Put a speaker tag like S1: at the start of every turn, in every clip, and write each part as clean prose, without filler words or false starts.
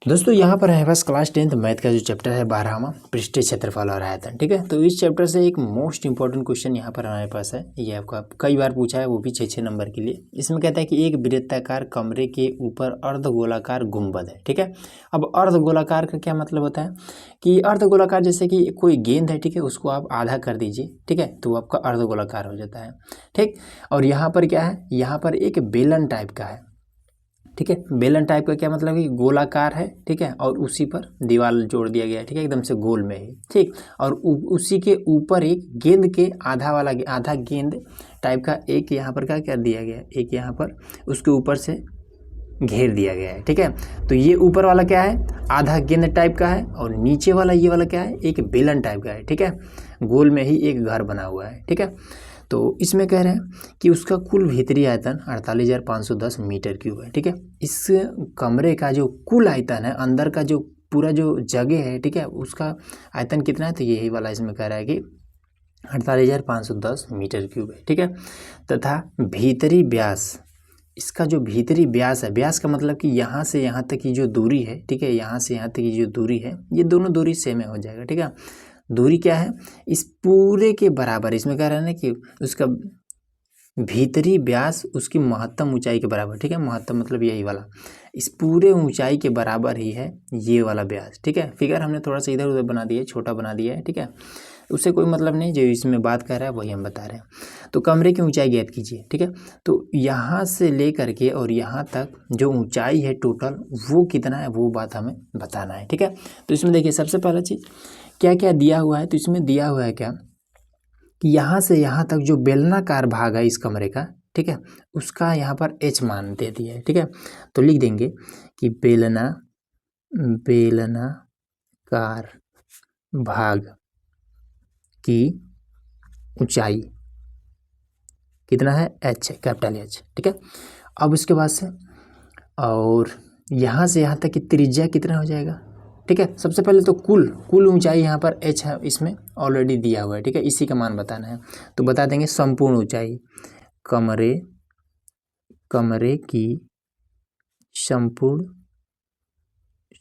S1: दोस्तों यहाँ पर है बस क्लास 10th मैथ का जो चैप्टर है 12वां पृष्ठीय क्षेत्रफल और आयतन। ठीक है, तो इस चैप्टर से एक मोस्ट इंपॉर्टेंट क्वेश्चन यहाँ पर हमारे पास है। ये आपका कई बार पूछा है, वो भी 6 नंबर के लिए। इसमें कहता है कि एक वृत्ताकार कमरे के ऊपर अर्धगोलाकार गुंबद है। ठीक है, अब अर्धगोलाकार का क्या मतलब होता है कि अर्धगोलाकार जैसे कि कोई गेंद है, ठीक है, उसको आप आधा कर दीजिए, ठीक है, तो आपका अर्धगोलाकार हो जाता है। ठीक, और यहाँ पर क्या है, यहाँ पर एक बेलन टाइप का है। ठीक है, बेलन टाइप का क्या मतलब कि गोलाकार है, ठीक है, और उसी पर दीवार जोड़ दिया गया है, ठीक है, एकदम से गोल में ही। ठीक, और उसी के ऊपर एक गेंद के आधा गेंद टाइप का एक यहाँ पर क्या कर दिया गया है, एक यहाँ पर उसके ऊपर से घेर दिया गया है। ठीक है, तो ये ऊपर वाला क्या है, आधा गेंद टाइप का है, और नीचे वाला ये वाला क्या है, एक बेलन टाइप का है। ठीक है, गोल में ही एक घर बना हुआ है। ठीक है, तो इसमें कह रहे हैं कि उसका कुल भीतरी आयतन 48,510 मीटर क्यूब है। ठीक है, इस कमरे का जो कुल आयतन है, अंदर का जो पूरा जो जगह है, ठीक है, उसका आयतन कितना है, तो यही वाला इसमें कह रहा है कि 48,510 मीटर क्यूब है। ठीक है, तथा भीतरी व्यास, इसका जो भीतरी व्यास है, व्यास का मतलब कि यहाँ से यहाँ तक की जो दूरी है, ठीक है, यहाँ से यहाँ तक की जो दूरी है, ये दोनों दूरी सेम हो जाएगा। ठीक है, दूरी क्या है, इस पूरे के बराबर, इसमें कह रहा है ना कि उसका भीतरी व्यास उसकी महत्तम ऊंचाई के बराबर। ठीक है, महत्तम मतलब यही वाला, इस पूरे ऊंचाई के बराबर ही है ये वाला व्यास। ठीक है, फिगर हमने थोड़ा सा इधर उधर बना दिया है, छोटा बना दिया है। ठीक है, उससे कोई मतलब नहीं, जो इसमें बात कर रहा है वही हम बता रहे हैं। तो कमरे की ऊंचाई ज्ञात कीजिए। ठीक है, तो यहाँ से ले करके और यहाँ तक जो ऊंचाई है टोटल, वो कितना है, वो बात हमें बताना है। ठीक है, तो इसमें देखिए सबसे पहला चीज़ क्या क्या दिया हुआ है, तो इसमें दिया हुआ है क्या कि यहाँ से यहाँ तक जो बेलनाकार भाग है इस कमरे का, ठीक है, उसका यहाँ पर h मान दे दिया है। ठीक है, तो लिख देंगे कि बेलनाकार भाग की ऊंचाई कितना है, h है, कैपिटल H। ठीक है, अब उसके बाद से और यहाँ से यहाँ तक की त्रिज्या कितना हो जाएगा। ठीक है, सबसे पहले तो कुल ऊंचाई यहाँ पर h है, इसमें ऑलरेडी दिया हुआ है। ठीक है, इसी का मान बताना है, तो बता देंगे संपूर्ण ऊंचाई, कमरे की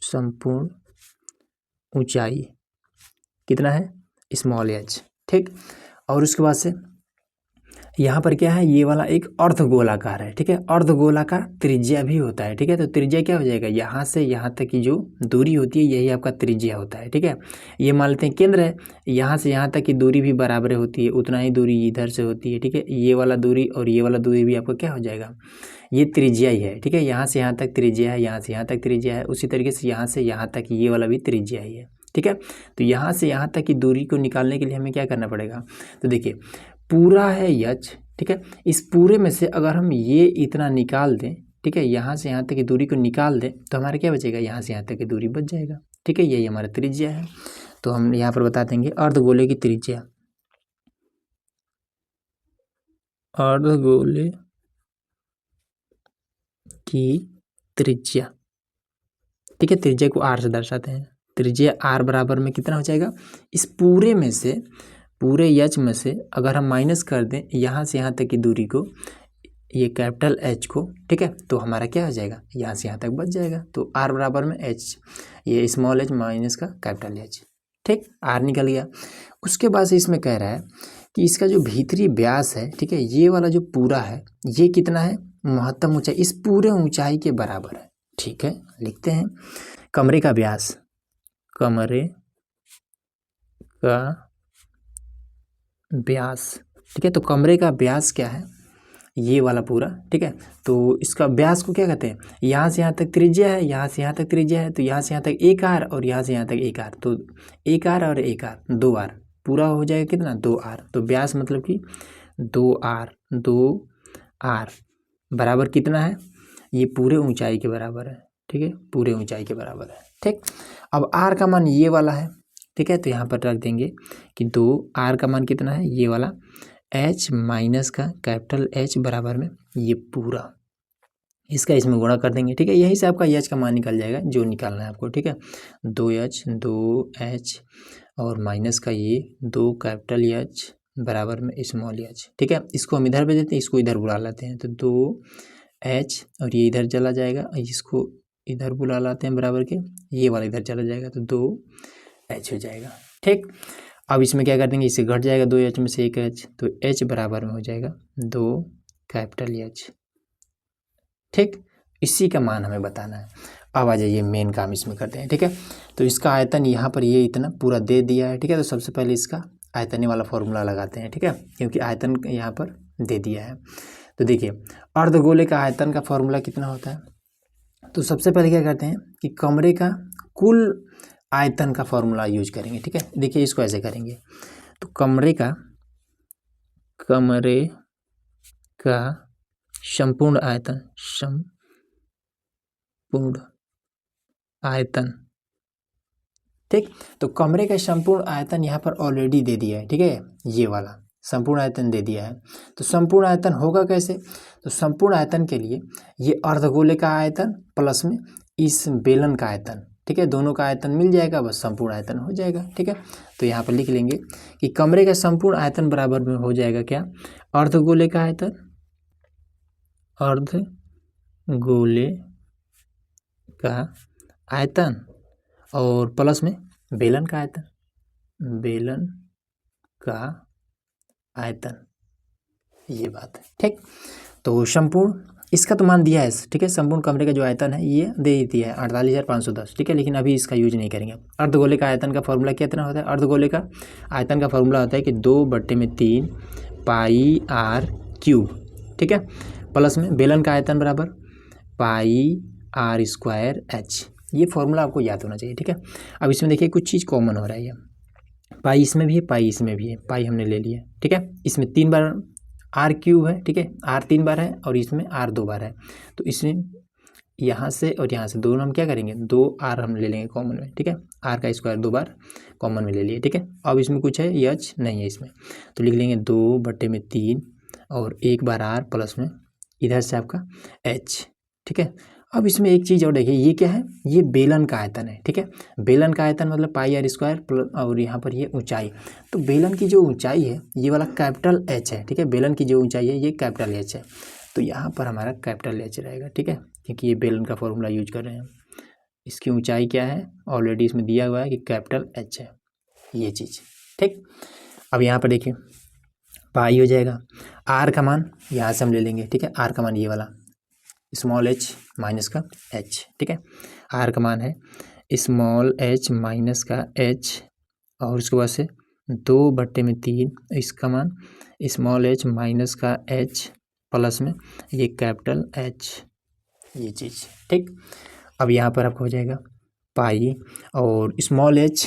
S1: संपूर्ण ऊंचाई कितना है, स्मॉल h। ठीक, और उसके बाद से यहाँ पर क्या है, ये वाला एक अर्धगोलाकार है। ठीक है, अर्धगोलाकार त्रिज्या भी होता है। ठीक है, तो त्रिज्या क्या हो जाएगा, यहाँ से यहाँ तक की जो दूरी होती है यही आपका त्रिज्या होता है। ठीक है, ये मान लेते हैं केंद्र है, यहाँ से यहाँ तक की दूरी भी बराबर होती है, उतना ही दूरी इधर से होती है। ठीक है, ये वाला दूरी और ये वाला दूरी भी आपका क्या हो जाएगा, ये त्रिज्या ही है। ठीक है, यहाँ से यहाँ तक त्रिज्या है, यहाँ से यहाँ तक त्रिज्या है, उसी तरीके से यहाँ से यहाँ तक ये वाला भी त्रिज्या ही है। ठीक है, तो यहाँ से यहाँ तक की दूरी को निकालने के लिए हमें क्या करना पड़ेगा, तो देखिए पूरा है h। ठीक है, इस पूरे में से अगर हम ये इतना निकाल दें, ठीक है, यहाँ से यहाँ तक की दूरी को निकाल दें, तो हमारा क्या बचेगा, यहाँ से यहाँ तक की दूरी बच जाएगा। ठीक है, यही हमारा त्रिज्या है। तो हम यहाँ पर बता देंगे अर्धगोले की त्रिज्या, अर्धगोले की त्रिज्या। ठीक है, त्रिज्या को r से दर्शाते हैं, त्रिज्या r बराबर में कितना हो जाएगा, इस पूरे में से, पूरे h में से अगर हम माइनस कर दें यहाँ से यहाँ तक की दूरी को, ये कैपिटल H को, ठीक है, तो हमारा क्या हो जाएगा, यहाँ से यहाँ तक बच जाएगा। तो r बराबर में h, ये स्मॉल h माइनस का कैपिटल H। ठीक, r निकल गया। उसके बाद से इसमें कह रहा है कि इसका जो भीतरी व्यास है, ठीक है, ये वाला जो पूरा है, ये कितना है, महत्तम ऊंचाई इस पूरे ऊंचाई के बराबर है। ठीक है, लिखते हैं कमरे का व्यास, ठीक है, तो कमरे का व्यास क्या है, ये वाला पूरा। ठीक है, तो इसका व्यास को क्या कहते हैं, यहाँ से यहाँ तक त्रिज्या है, यहाँ से यहाँ तक त्रिज्या है, तो यहाँ से यहाँ तक एक r और यहाँ से यहाँ तक एक r, तो एक r और एक r, 2r पूरा हो जाएगा कितना, 2r। तो व्यास मतलब कि 2r बराबर कितना है, ये पूरे ऊंचाई के बराबर है। ठीक है, पूरे ऊंचाई के बराबर है। ठीक, अब r का मान ये वाला है। ठीक है, तो यहाँ पर रख देंगे कि 2r का मान कितना है, ये वाला h माइनस का कैपिटल H बराबर में ये पूरा, इसका इसमें गुणा कर देंगे। ठीक है, यही से आपका h का मान निकल जाएगा जो निकालना है आपको। ठीक है, 2h और माइनस का ये 2 कैपिटल H बराबर में स्मॉल h। ठीक है, इसको हम इधर भेज देते हैं, इसको इधर बुला लेते हैं, तो 2h और ये इधर चला जाएगा, इसको इधर बुला लाते हैं बराबर के, ये वाला इधर चला जाएगा तो 2h हो जाएगा। ठीक, अब इसमें क्या कर देंगे, इससे घट जाएगा 2h में से 1h, तो h बराबर में हो जाएगा 2H। ठीक, इसी का मान हमें बताना है। अब आ जाइए मेन काम इसमें करते हैं। ठीक है, तो इसका आयतन यहाँ पर ये इतना पूरा दे दिया है। ठीक है, तो सबसे पहले इसका आयतन वाला फॉर्मूला लगाते हैं। ठीक है, क्योंकि आयतन यहाँ पर दे दिया है। तो देखिए अर्धगोले का आयतन का फॉर्मूला कितना होता है, तो सबसे पहले क्या करते हैं कि कमरे का कुल आयतन का फॉर्मूला यूज करेंगे। ठीक है, देखिए इसको ऐसे करेंगे, तो कमरे का संपूर्ण आयतन, ठीक, तो कमरे का संपूर्ण आयतन यहाँ पर ऑलरेडी दे दिया है। ठीक है, ये वाला संपूर्ण आयतन दे दिया है। तो संपूर्ण आयतन होगा कैसे, तो संपूर्ण आयतन के लिए ये अर्धगोले का आयतन प्लस में इस बेलन का आयतन, ठीक है, दोनों का आयतन मिल जाएगा, बस संपूर्ण आयतन हो जाएगा। ठीक है, तो यहाँ पर लिख लेंगे कि कमरे का संपूर्ण आयतन बराबर में हो जाएगा क्या, अर्धगोले का आयतन, अर्धगोले का आयतन और प्लस में बेलन का आयतन, बेलन का आयतन, ये बात है। ठीक, तो संपूर्ण इसका तो मान दिया है। ठीक है, संपूर्ण कमरे का जो आयतन है ये दे दिया है 48,510। ठीक है, लेकिन अभी इसका यूज नहीं करेंगे। अर्धगोले का आयतन का फॉर्मूला कितना होता है, अर्धगोले का आयतन का फॉर्मूला होता है कि 2/3 पाई r क्यूब। ठीक है, प्लस में बेलन का आयतन बराबर पाई r² h। ये फॉर्मूला आपको याद होना चाहिए। ठीक है, अब इसमें देखिए कुछ चीज़ कॉमन हो रहा है, ये पाई इसमें भी है, पाई इसमें भी है, पाई हमने ले लिया। ठीक है, इसमें 3 बार r³ है। ठीक है, r 3 बार है और इसमें r 2 बार है, तो इसमें यहाँ से और यहाँ से दोनों हम क्या करेंगे, 2r हम ले लेंगे कॉमन में। ठीक है, r का स्क्वायर 2 बार कॉमन में ले लिए। ठीक है, अब इसमें कुछ है, h नहीं है इसमें, तो लिख लेंगे 2/3 और 1 बार r प्लस में इधर से आपका h। ठीक है, अब इसमें एक चीज़ और देखिए, ये क्या है, ये बेलन का आयतन है। ठीक है, बेलन का आयतन मतलब पाई r² और यहाँ पर ये ऊंचाई, तो बेलन की जो ऊंचाई है ये वाला कैपिटल H है। ठीक है, बेलन की जो ऊंचाई है ये कैपिटल H है, तो यहाँ पर हमारा कैपिटल H रहेगा। ठीक है, क्योंकि ये बेलन का फॉर्मूला यूज कर रहे हैं। इसकी ऊंचाई क्या है, ऑलरेडी इसमें दिया हुआ है कि कैपिटल H है, ये चीज़। ठीक, अब यहाँ पर देखिए पाई हो जाएगा, r का मान यहाँ से हम ले लेंगे। ठीक है, r का मान ये वाला स्मॉल h माइनस का h। ठीक है, r का मान है स्मॉल h माइनस का h और उसके बाद से 2/3 इसका मान स्मॉल h माइनस का h प्लस में ये कैपिटल H, ये चीज़। ठीक, अब यहाँ पर आपको हो जाएगा पाई और स्मॉल h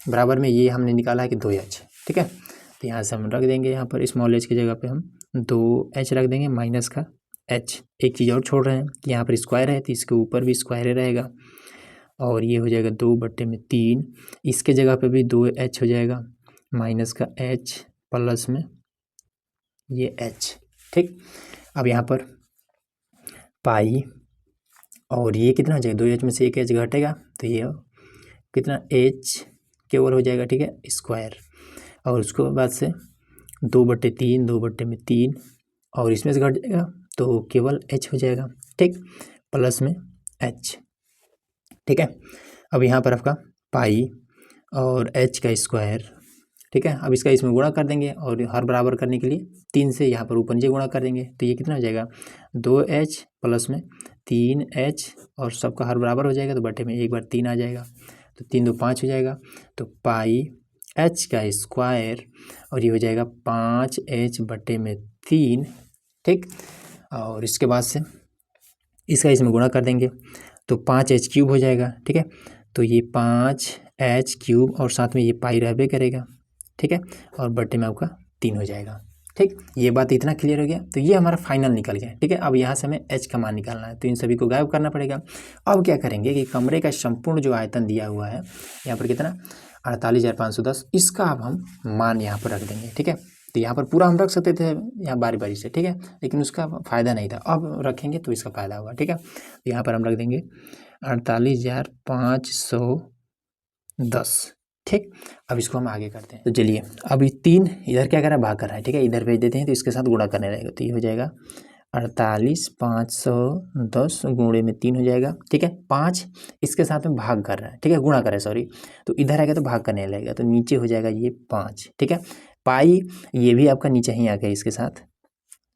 S1: बराबर में ये हमने निकाला है कि 2h। ठीक है, तो यहाँ से हम रख देंगे, यहाँ पर स्मॉल h की जगह पे हम 2h रख देंगे माइनस का h। एक चीज़ और छोड़ रहे हैं कि यहाँ पर स्क्वायर है तो इसके ऊपर भी स्क्वायर रहेगा और ये हो जाएगा 2/3, इसके जगह पे भी 2h हो जाएगा माइनस का h प्लस में ये h। ठीक, अब यहाँ पर पाई और ये कितना हो जाएगा, 2h में से 1h घटेगा तो ये कितना h केवल हो जाएगा। ठीक है, स्क्वायर और उसके बाद से 2/3 और इसमें से घट जाएगा तो केवल h हो जाएगा। ठीक, प्लस में h। ठीक है, अब यहाँ पर आपका पाई और h का स्क्वायर। ठीक है, अब इसका इसमें गुणा कर देंगे और हर बराबर करने के लिए 3 से यहाँ पर ऊपर नीचे गुणा कर देंगे, तो ये कितना हो जाएगा 2h प्लस में 3h और सबका हर बराबर हो जाएगा तो बटे में एक बार 3 आ जाएगा, तो 3 2 5 हो जाएगा, तो पाई h का स्क्वायर और ये हो जाएगा 5h/3। ठीक, और इसके बाद से इसका इसमें गुणा कर देंगे तो 5h³ हो जाएगा। ठीक है, तो ये 5h³ और साथ में ये पाई रहबे करेगा। ठीक है, और बटे में आपका 3 हो जाएगा। ठीक, ये बात इतना क्लियर हो गया, तो ये हमारा फाइनल निकल गया। ठीक है, अब यहाँ से हमें h का मान निकालना है, तो इन सभी को गायब करना पड़ेगा। अब क्या करेंगे कि कमरे का संपूर्ण जो आयतन दिया हुआ है यहाँ पर कितना 48,510, इसका अब हम मान यहाँ पर रख देंगे। ठीक है, तो यहाँ पर पूरा हम रख सकते थे यहाँ बारी बारी से। ठीक है, लेकिन उसका फ़ायदा नहीं था, अब रखेंगे तो इसका फ़ायदा होगा। ठीक है, तो यहाँ पर हम रख देंगे 48,510। ठीक, अब इसको हम आगे करते हैं, तो चलिए अभी 3 इधर क्या कर रहा है, भाग कर रहा है। ठीक है, इधर भेज देते हैं तो इसके साथ गुणा करने रहेगा, तो ये हो जाएगा 48 510 गुणे में 3 हो जाएगा। ठीक है, 5 इसके साथ में भाग कर रहा है, ठीक है, गुणा कर रहा है सॉरी, तो इधर आएगा तो भाग करने लगेगा, तो नीचे हो जाएगा ये 5। ठीक है, पाई ये भी आपका नीचे ही आ गया, इसके साथ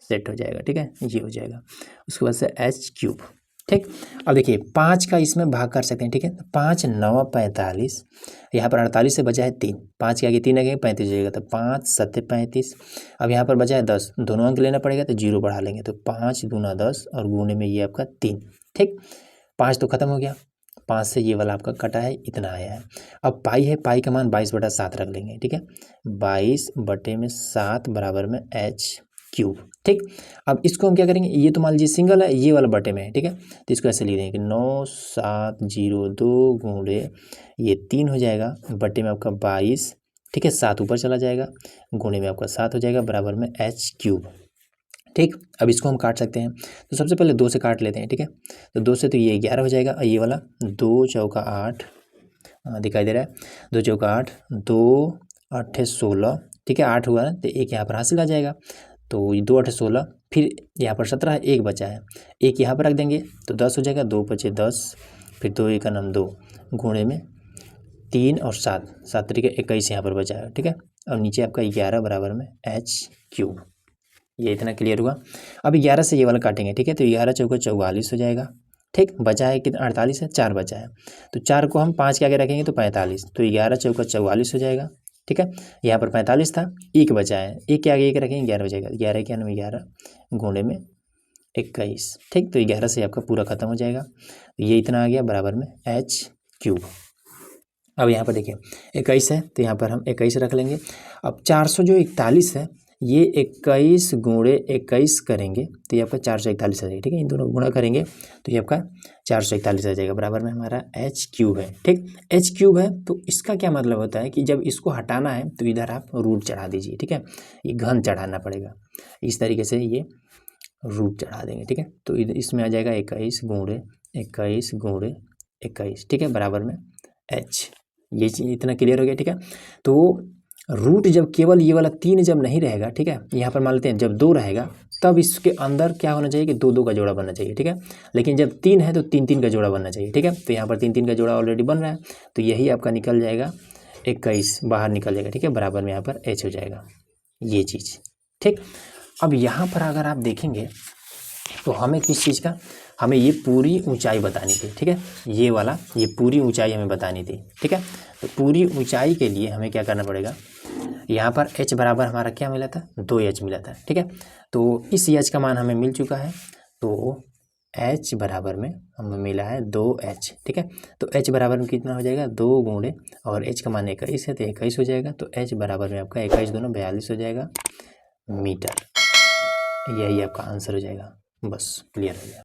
S1: सेट हो जाएगा। ठीक है, ये हो जाएगा। उसके बाद से h³। ठीक, अब देखिए 5 का इसमें भाग कर सकते हैं। ठीक है, 5 9 45, यहाँ पर 48 से बचा है 3, 5 के आगे 3 आ गए 35 हो जाएगा, तो 5 7 35। अब यहाँ पर बचा है 10, दोनों अंक लेना पड़ेगा तो 0 बढ़ा लेंगे, तो 5 दूना 10 और गुणे में ये आपका 3। ठीक, 5 तो खत्म हो गया, 5 से ये वाला आपका कटा है, इतना आया है। अब पाई है, पाई का मान 22/7 रख लेंगे। ठीक है, 22/7 बराबर में h³। ठीक, अब इसको हम क्या करेंगे, ये तो मान लीजिए सिंगल है, ये वाला बटे में है। ठीक है, तो इसको ऐसे लिख देंगे कि 9702 गुणे ये 3 हो जाएगा, बटे में आपका 22। ठीक है, 7 ऊपर चला जाएगा, गुणे में आपका 7 हो जाएगा, बराबर में h³। ठीक, अब इसको हम काट सकते हैं, तो सबसे पहले 2 से काट लेते हैं। ठीक है, तो 2 से तो ये 11 हो जाएगा, और ये वाला 2 चौका 8 दिखाई दे रहा है, 2 चौका 8, 2 8 16। ठीक है, 8 हुआ ना, तो एक यहाँ पर हासिल आ जाएगा, तो 2 8 16, फिर यहाँ पर 17 है, एक बचा है, एक यहाँ पर रख देंगे तो 10 हो जाएगा, 2 5 10, फिर 2 1 9 2, गुणे में 3 और 7, 7 तरीके 21 यहाँ पर बचा है। ठीक है, और नीचे आपका 11 बराबर में h³। ये इतना क्लियर हुआ। अब 11 से ये वाला काटेंगे। ठीक है, तो 11 चौका 44 हो जाएगा। ठीक, बचा है कितना, 48 है, 4 बचा है, तो 4 को हम 5 के आगे रखेंगे तो 45, तो 11 चौका 44 हो जाएगा। ठीक है, यहाँ पर 45 था, एक बचा है, एक के आगे एक रखेंगे 11 बचेगा, 11 के 11 गुणे में 21। ठीक, तो 11 से आपका पूरा खत्म हो जाएगा, ये इतना आ गया, बराबर में h³। अब यहाँ पर देखिए 21 है, तो यहाँ पर हम 21 रख लेंगे। अब 441 है, ये 21 गुणे 21 करेंगे तो ये आपका 441 आ जाएगा। ठीक है, इन दोनों गुणा करेंगे तो ये आपका 441 आ जाएगा, बराबर में हमारा h³ है। ठीक, h³ है, तो इसका क्या मतलब होता है कि जब इसको हटाना है तो इधर आप रूट चढ़ा दीजिए। ठीक है, ये घन चढ़ाना पड़ेगा, इस तरीके से ये रूट चढ़ा देंगे। ठीक है, तो इसमें आ जाएगा 21 गुणे 21 गुणे 21। ठीक है, बराबर में h, ये चीज़ इतना क्लियर हो गया। ठीक है, तो रूट जब केवल ये वाला 3 जब नहीं रहेगा, ठीक है, यहाँ पर मान लेते हैं जब 2 रहेगा तब इसके अंदर क्या होना चाहिए कि 2 2 का जोड़ा बनना चाहिए। ठीक है, लेकिन जब 3 है तो 3 3 का जोड़ा बनना चाहिए। ठीक है, तो यहाँ पर 3 3 का जोड़ा ऑलरेडी बन रहा है, तो यही आपका निकल जाएगा 21 बाहर निकल जाएगा। ठीक है, बराबर में यहाँ पर h हो जाएगा, ये चीज़। ठीक, अब यहाँ पर अगर आप देखेंगे तो हमें किस चीज़ का, हमें ये पूरी ऊंचाई बतानी थी। ठीक है, ये वाला ये पूरी ऊंचाई हमें बतानी थी। ठीक है, तो पूरी ऊंचाई के लिए हमें क्या करना पड़ेगा, यहाँ पर h बराबर हमारा क्या मिला था, 2h मिला था। ठीक है, तो इस h का मान हमें मिल चुका है, तो h बराबर में हमें मिला है 2h। ठीक है, तो h बराबर में कितना हो जाएगा, 2 गुणे, और h का मान 21 है तो 21 हो जाएगा, तो h बराबर में आपका 21 दोनों 42 हो जाएगा मीटर। यही आपका आंसर हो जाएगा, बस क्लियर हो गया।